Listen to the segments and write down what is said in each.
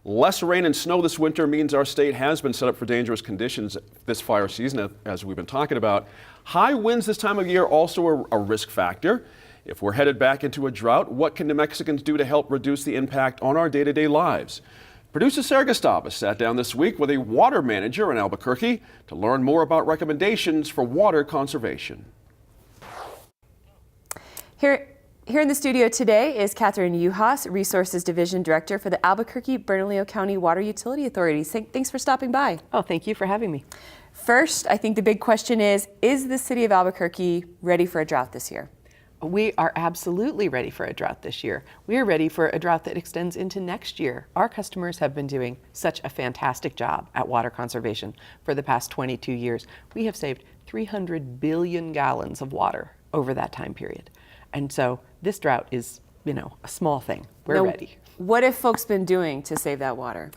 Less rain and snow this winter means our state has been set up for dangerous conditions this fire season, as we've been talking about. High winds this time of year also are a risk factor. If we're headed back into a drought, what can New Mexicans do to help reduce the impact on our day-to-day lives? Producer Sarah Gustavus sat down this week with a water manager in Albuquerque to learn more about recommendations for water conservation. Here in the studio today is Catherine Uhas, Resources Division Director for the Albuquerque-Bernalillo County Water Utility Authority. Thanks for stopping by. Oh, thank you for having me. First, I think the big question is the city of Albuquerque ready for a drought this year? We are absolutely ready for a drought this year. We are ready for a drought that extends into next year. Our customers have been doing such a fantastic job at water conservation for the past 22 years. We have saved 300 billion gallons of water over that time period. And so this drought is, a small thing. We're ready. What have folks been doing to save that water?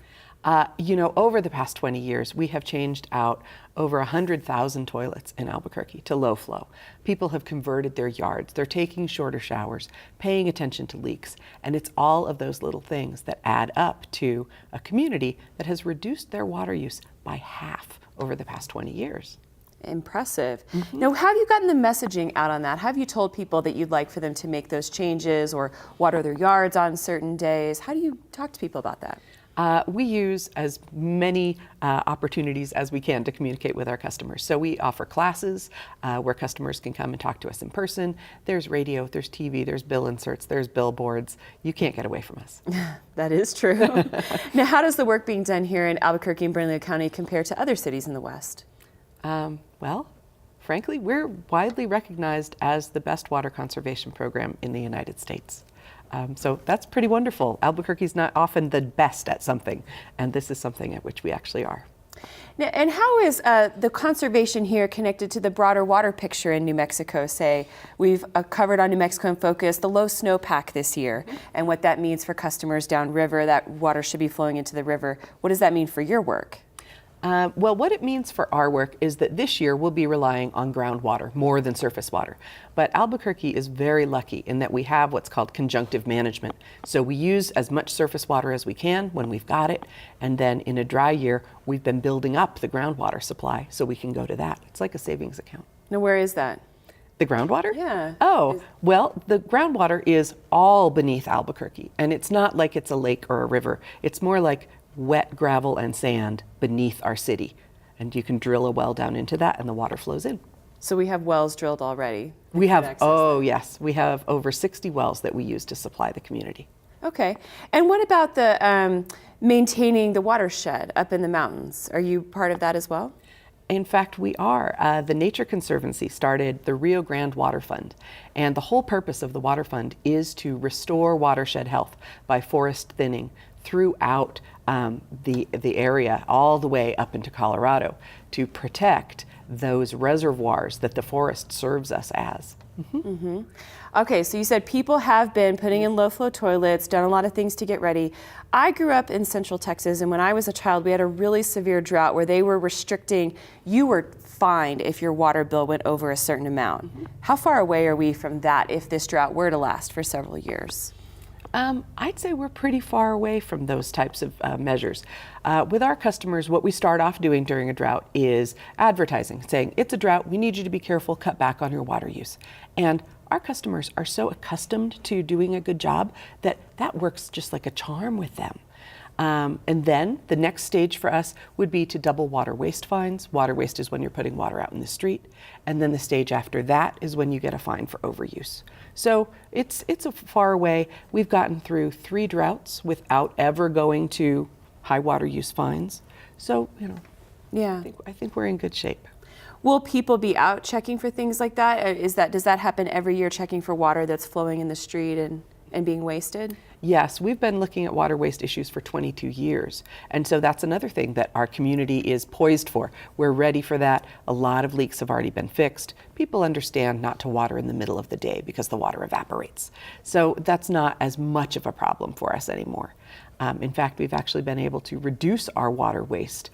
Over the past 20 years, we have changed out over 100,000 toilets in Albuquerque to low flow. People have converted their yards. They're taking shorter showers, paying attention to leaks. And it's all of those little things that add up to a community that has reduced their water use by half over the past 20 years. Impressive. Now, have you gotten the messaging out on that? Have you told people that you'd like for them to make those changes or water their yards on certain days? How do you talk to people about that? We use as many opportunities as we can to communicate with our customers. So we offer classes where customers can come and talk to us in person. There's radio, there's TV, there's bill inserts, there's billboards. You can't get away from us. That is true. Now, how does the work being done here in Albuquerque and Bernalillo County compare to other cities in the West? Well, frankly, we're widely recognized as the best water conservation program in the United States. So that's pretty wonderful. Albuquerque's not often the best at something, and this is something at which we actually are. Now, and how is the conservation here connected to the broader water picture in New Mexico? Say, we've covered on New Mexico in Focus the low snowpack this year and what that means for customers downriver, that water should be flowing into the river. What does that mean for your work? Well, what it means for our work is that this year we'll be relying on groundwater more than surface water. But Albuquerque is very lucky in that we have what's called conjunctive management. So we use as much surface water as we can when we've got it. And then in a dry year, we've been building up the groundwater supply so we can go to that. It's like a savings account. Now, where is that? The groundwater? Yeah. Oh, well, the groundwater is all beneath Albuquerque. And it's not like it's a lake or a river. It's more like wet gravel and sand beneath our city. And you can drill a well down into that and the water flows in. So we have wells drilled already? We have, oh yes, we have over 60 wells that we use to supply the community. Okay. And what about the maintaining the watershed up in the mountains? Are you part of that as well? In fact, we are. The Nature Conservancy started the Rio Grande Water Fund, and the whole purpose of the Water Fund is to restore watershed health by forest thinning throughout the area all the way up into Colorado to protect those reservoirs that the forest serves us as. Okay, so you said people have been putting in low-flow toilets, done a lot of things to get ready. I grew up in Central Texas, and when I was a child, we had a really severe drought where they were restricting, you were fined if your water bill went over a certain amount. How far away are we from that if this drought were to last for several years? I'd say we're pretty far away from those types of measures. With our customers, what we start off doing during a drought is advertising, saying, it's a drought, we need you to be careful, cut back on your water use. And our customers are so accustomed to doing a good job that that works just like a charm with them. And then the next stage for us would be to double water waste fines. Water waste is when you're putting water out in the street. And then the stage after that is when you get a fine for overuse. So it's a far away. We've gotten through 3 droughts without ever going to high water use fines. So, yeah, I think we're in good shape. Will people be out checking for things like that? Does that happen every year, checking for water that's flowing in the street and being wasted? Yes, we've been looking at water waste issues for 22 years. And so that's another thing that our community is poised for. We're ready for that. A lot of leaks have already been fixed. People understand not to water in the middle of the day because the water evaporates. So that's not as much of a problem for us anymore. In fact, we've actually been able to reduce our water waste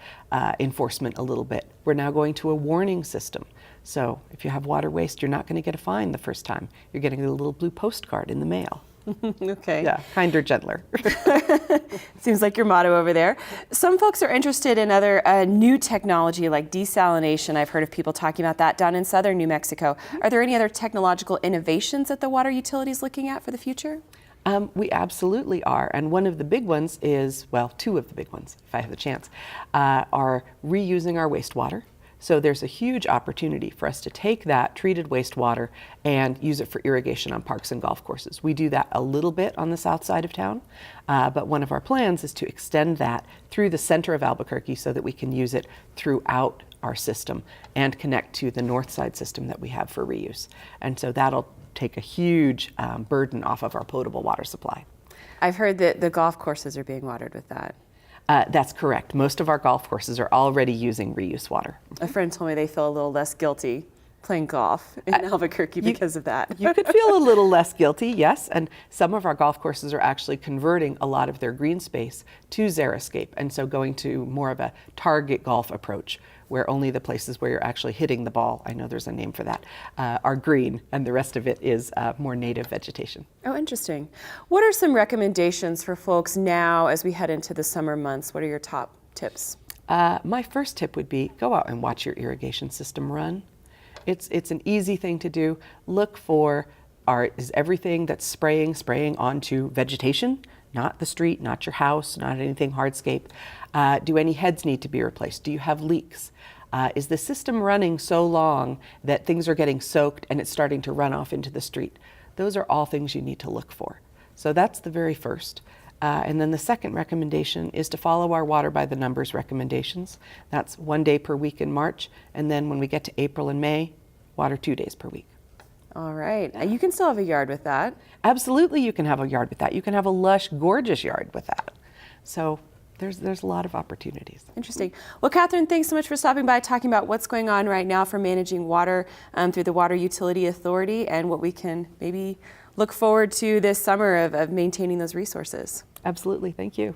enforcement a little bit. We're now going to a warning system. So if you have water waste, you're not going to get a fine the first time. You're getting a little blue postcard in the mail. Okay. Yeah, kinder, gentler. Seems like your motto over there. Some folks are interested in other new technology like desalination. I've heard of people talking about that down in southern New Mexico. Are there any other technological innovations that the water utility is looking at for the future? We absolutely are. And one of the big ones is, well, two of the big ones, if I have the chance, are reusing our wastewater. So there's a huge opportunity for us to take that treated wastewater and use it for irrigation on parks and golf courses. We do that a little bit on the south side of town, but one of our plans is to extend that through the center of Albuquerque so that we can use it throughout our system and connect to the north side system that we have for reuse. And so that'll take a huge burden off of our potable water supply. I've heard that the golf courses are being watered with that. That's correct. Most of our golf courses are already using reuse water. A friend told me they feel a little less guilty playing golf in Albuquerque because of that. You could feel a little less guilty, yes, and some of our golf courses are actually converting a lot of their green space to Xeriscape, and so going to more of a target golf approach, where only the places where you're actually hitting the ball, I know there's a name for that, are green, and the rest of it is more native vegetation. Oh, interesting. What are some recommendations for folks now as we head into the summer months? What are your top tips? My first tip would be go out and watch your irrigation system run. It's an easy thing to do. Look for, is everything that's spraying onto vegetation? Not the street, not your house, not anything hardscape. Do any heads need to be replaced? Do you have leaks? Is the system running so long that things are getting soaked and it's starting to run off into the street? Those are all things you need to look for. So that's the very first. And then the second recommendation is to follow our water by the numbers recommendations. That's 1 day per week in March, and then when we get to April and May, water 2 days per week. All right. You can still have a yard with that. Absolutely, you can have a yard with that. You can have a lush, gorgeous yard with that. So there's a lot of opportunities. Interesting. Well, Catherine, thanks so much for stopping by, talking about what's going on right now for managing water through the Water Utility Authority and what we can maybe look forward to this summer of maintaining those resources. Absolutely, thank you.